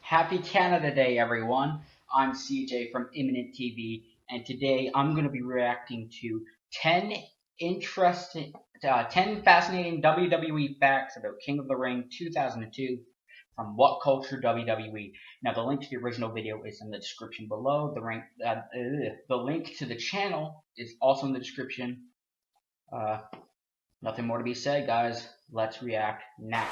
Happy Canada Day, everyone. I'm CJ from ImminentTV, and today I'm going to be reacting to 10 interesting, 10 fascinating WWE facts about King of the Ring 2002 from What Culture WWE. Now, the link to the original video is in the description below. The link to the channel is also in the description. Uh, Nothing more to be said, guys. Let's react now.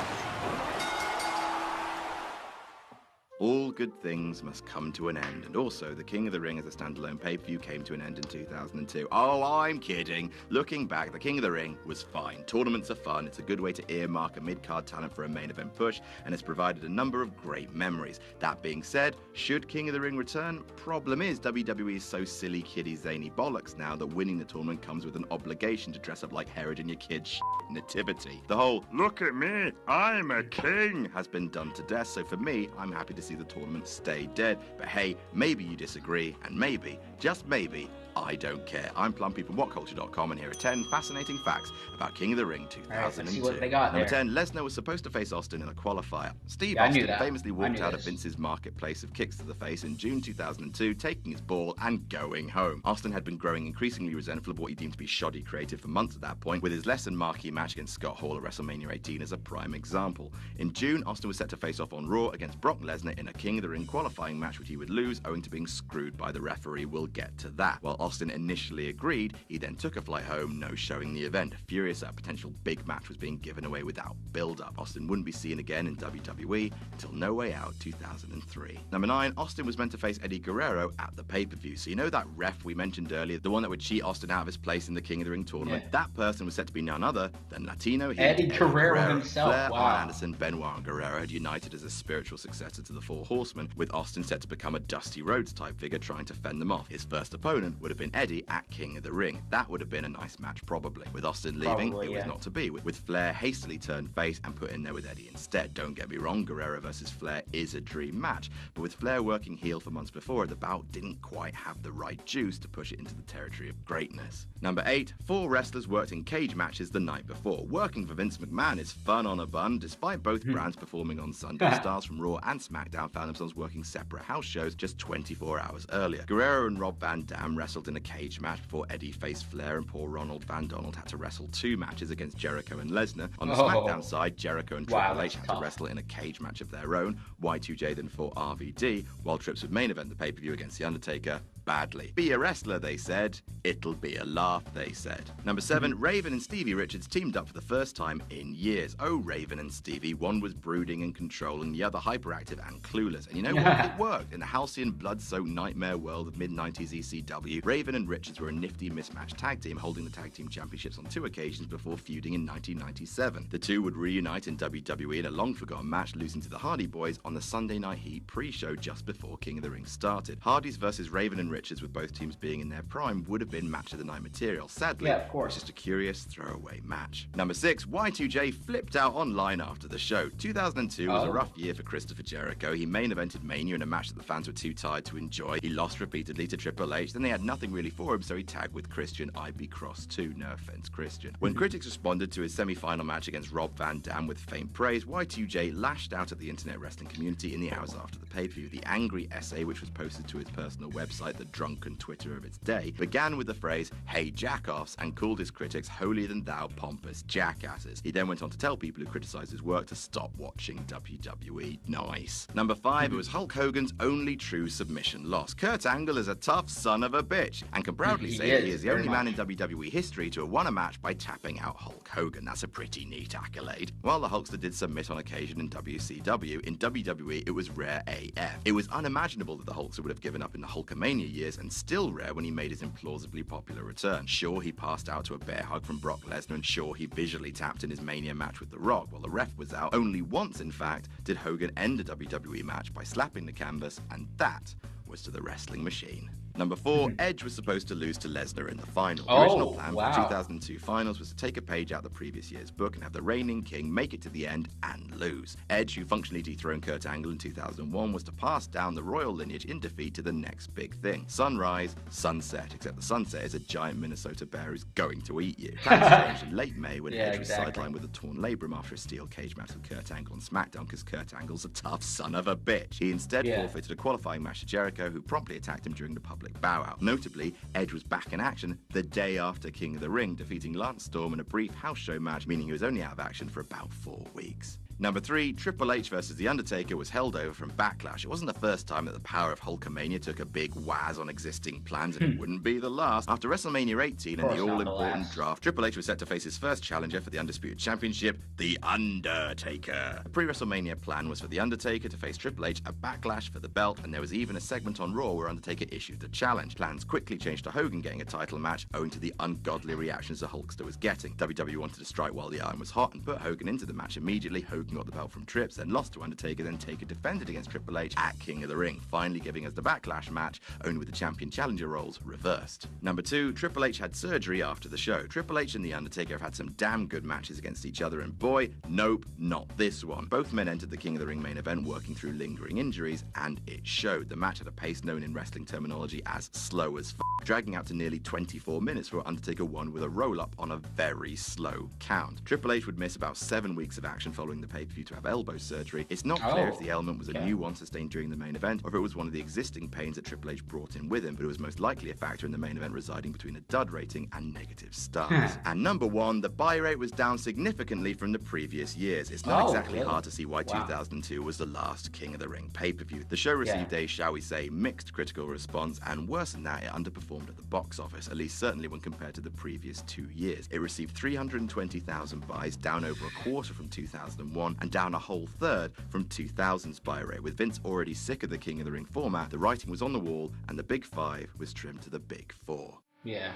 All good things must come to an end, and also The King of the Ring as a standalone pay-per-view came to an end in 2002. Oh, I'm kidding. Looking back, The King of the Ring was fine. Tournaments are fun, it's a good way to earmark a mid-card talent for a main event push, and it's provided a number of great memories. That being said, should King of the Ring return? Problem is, WWE is so silly kiddie zany bollocks now that winning the tournament comes with an obligation to dress up like Herod in your kid's nativity. The whole, look at me, I'm a king, has been done to death, so for me, I'm happy to see the tournament stay dead. But hey, maybe you disagree, and maybe, just maybe, I don't care. I'm Plumpy from WhatCulture.com, and here are 10 fascinating facts about King of the Ring 2002. All right, let's see what they got Number there. 10, Lesnar was supposed to face Austin in a qualifier. Steve Yeah, I knew Austin that. famously walked out of this. Vince's marketplace of kicks to the face in June 2002, taking his ball and going home. Austin had been growing increasingly resentful of what he deemed to be shoddy creative for months at that point, with his less than marquee match against Scott Hall at WrestleMania 18 as a prime example. In June, Austin was set to face off on Raw against Brock Lesnar in a King of the Ring qualifying match, which he would lose owing to being screwed by the referee. We'll get to that. While Austin initially agreed, he then took a flight home, no showing the event. Furious that a potential big match was being given away without build-up. Austin wouldn't be seen again in WWE until No Way Out 2003. Number 9, Austin was meant to face Eddie Guerrero at the pay-per-view. So you know that ref we mentioned earlier, the one that would cheat Austin out of his place in the King of the Ring tournament? Yeah. That person was set to be none other than Latino Heat Eddie Guerrero himself. Flair, wow. Arn Anderson, Benoit, and Guerrero had united as a spiritual successor to the Four Horsemen, with Austin set to become a Dusty Rhodes type figure trying to fend them off. His first opponent would have been Eddie at King of the Ring. That would have been a nice match, probably. With Austin leaving, it was not to be, with Flair hastily turned face and put in there with Eddie instead. Don't get me wrong, Guerrero versus Flair is a dream match, but with Flair working heel for months before, the bout didn't quite have the right juice to push it into the territory of greatness. Number 8, 4 wrestlers worked in cage matches the night before. Working for Vince McMahon is fun on a bun. Despite both brands performing on Sunday, stars from Raw and SmackDown found themselves working separate house shows just 24 hours earlier. Guerrero and Rob Van Dam wrestled in a cage match before Eddie faced Flair, and poor Ronald Van Donald had to wrestle 2 matches against Jericho and Lesnar. On the SmackDown side, Jericho and Triple H had to wrestle in a cage match of their own. Y2J then fought RVD, while Trips would main event the pay-per-view against The Undertaker. Badly. Be a wrestler, they said. It'll be a laugh, they said. Number 7, Raven and Stevie Richards teamed up for the first time in years. Oh, Raven and Stevie. One was brooding and controlling, the other hyperactive and clueless. And you know what? It worked. In the halcyon, blood-soaked nightmare world of mid-90s ECW, Raven and Richards were a nifty mismatched tag team, holding the tag team championships on 2 occasions before feuding in 1997. The two would reunite in WWE in a long-forgotten match, losing to the Hardy Boys on the Sunday Night Heat pre-show just before King of the Ring started. Hardys versus Raven and Richards, with both teams being in their prime, would have been match of the night material. Sadly, it was just a curious throwaway match. Number 6, Y2J flipped out online after the show. 2002 was a rough year for Christopher Jericho. He main evented Mania in a match that the fans were too tired to enjoy. He lost repeatedly to Triple H, then they had nothing really for him, so he tagged with Christian. I'd be cross too, no offense, Christian. When critics responded to his semi-final match against Rob Van Dam with faint praise, Y2J lashed out at the internet wrestling community in the hours after the pay-per-view. The angry essay, which was posted to his personal website, the drunken Twitter of its day, began with the phrase, "Hey jackoffs," and called his critics holier-than-thou pompous jackasses. He then went on to tell people who criticised his work to stop watching WWE. Nice. Number 5, it was Hulk Hogan's only true submission loss. Kurt Angle is a tough son of a bitch, and can proudly say that he is the only man in WWE history to have won a match by tapping out Hulk Hogan. That's a pretty neat accolade. While the Hulkster did submit on occasion in WCW, in WWE it was rare AF. It was unimaginable that the Hulkster would have given up in the Hulkamania years, and still rare when he made his implausibly popular return. Sure, he passed out to a bear hug from Brock Lesnar, and sure, he visually tapped in his Mania match with The Rock while the ref was out. Only once, in fact, did Hogan end a WWE match by slapping the canvas, and that was to the wrestling machine. Number 4, Edge was supposed to lose to Lesnar in the final. The Oh, original plan for the wow. 2002 finals was to take a page out of the previous year's book and have the reigning king make it to the end and lose. Edge, who functionally dethroned Kurt Angle in 2001, was to pass down the royal lineage in defeat to the next big thing. Sunrise, sunset, except the sunset is a giant Minnesota bear who's going to eat you. Plans changed in late May when Edge was sidelined with a torn labrum after a steel cage match with Kurt Angle on SmackDown because Kurt Angle's a tough son of a bitch. He instead forfeited a qualifying match to Jericho, who promptly attacked him during the public bow-out. Notably, Edge was back in action the day after King of the Ring, defeating Lance Storm in a brief house show match, meaning he was only out of action for about 4 weeks. Number 3, Triple H versus The Undertaker was held over from Backlash. It wasn't the first time that the power of Hulkamania took a big whazz on existing plans, and it wouldn't be the last. After WrestleMania 18 and the all-important draft, Triple H was set to face his first challenger for the Undisputed Championship, The Undertaker. The pre-WrestleMania plan was for The Undertaker to face Triple H at Backlash for the belt, and there was even a segment on Raw where Undertaker issued the challenge. Plans quickly changed to Hogan getting a title match, owing to the ungodly reactions the Hulkster was getting. WWE wanted to strike while the iron was hot and put Hogan into the match immediately. Hogan got the belt from Trips, then lost to Undertaker, then Taker defended against Triple H at King of the Ring, finally giving us the Backlash match, only with the champion challenger roles reversed. Number 2, Triple H had surgery after the show. Triple H and The Undertaker have had some damn good matches against each other, and boy, nope, not this one. Both men entered the King of the Ring main event working through lingering injuries, and it showed. The match had a pace known in wrestling terminology as slow as dragging out to nearly 24 minutes before Undertaker won with a roll-up on a very slow count. Triple H would miss about 7 weeks of action following the pay-per-view to have elbow surgery. It's not clear if the ailment was a new one sustained during the main event, or if it was one of the existing pains that Triple H brought in with him, but it was most likely a factor in the main event residing between a dud rating and negative stars. And number 1, the buy rate was down significantly from the previous years. It's not exactly hard to see why 2002 was the last King of the Ring pay-per-view. The show received a, shall we say, mixed critical response, and worse than that, it underperformed at the box office, at least certainly when compared to the previous 2 years. It received 320,000 buys, down over a quarter from 2001, and down a whole third from 2000's buy rate. With Vince already sick of the King of the Ring format, the writing was on the wall, and the Big 5 was trimmed to the Big 4. Yeah.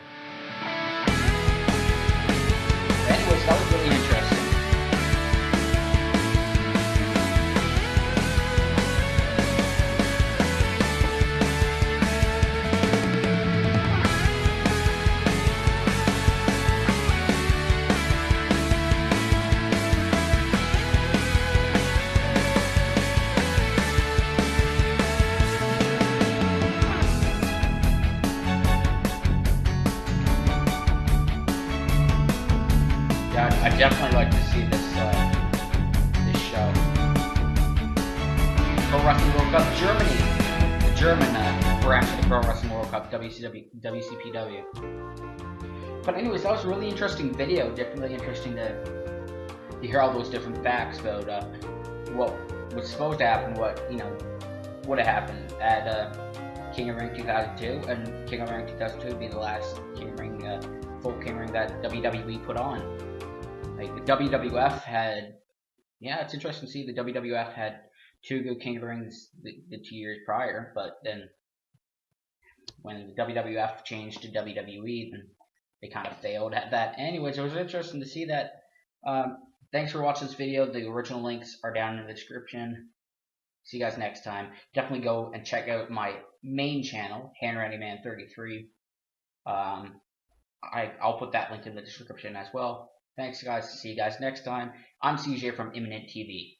Anyways, that was really interesting. I definitely like to see this show. Pro Wrestling World Cup Germany, the German branch of the Pro Wrestling World Cup, WCPW. But anyways, that was a really interesting video. Definitely interesting to hear all those different facts about what was supposed to happen, what would have happened at King of Ring 2002, and King of Ring 2002 being the last King of Ring, full King of Ring that WWE put on. Like the WWF had, it's interesting to see the WWF had 2 good King of the Rings the 2 years prior, but then when the WWF changed to WWE, then they kind of failed at that. Anyways, it was interesting to see that. Thanks for watching this video. The original links are down in the description. See you guys next time. Definitely go and check out my main channel, HandReadyMan33. I'll put that link in the description as well. Thanks, guys. See you guys next time. I'm CJ from ImminentTV.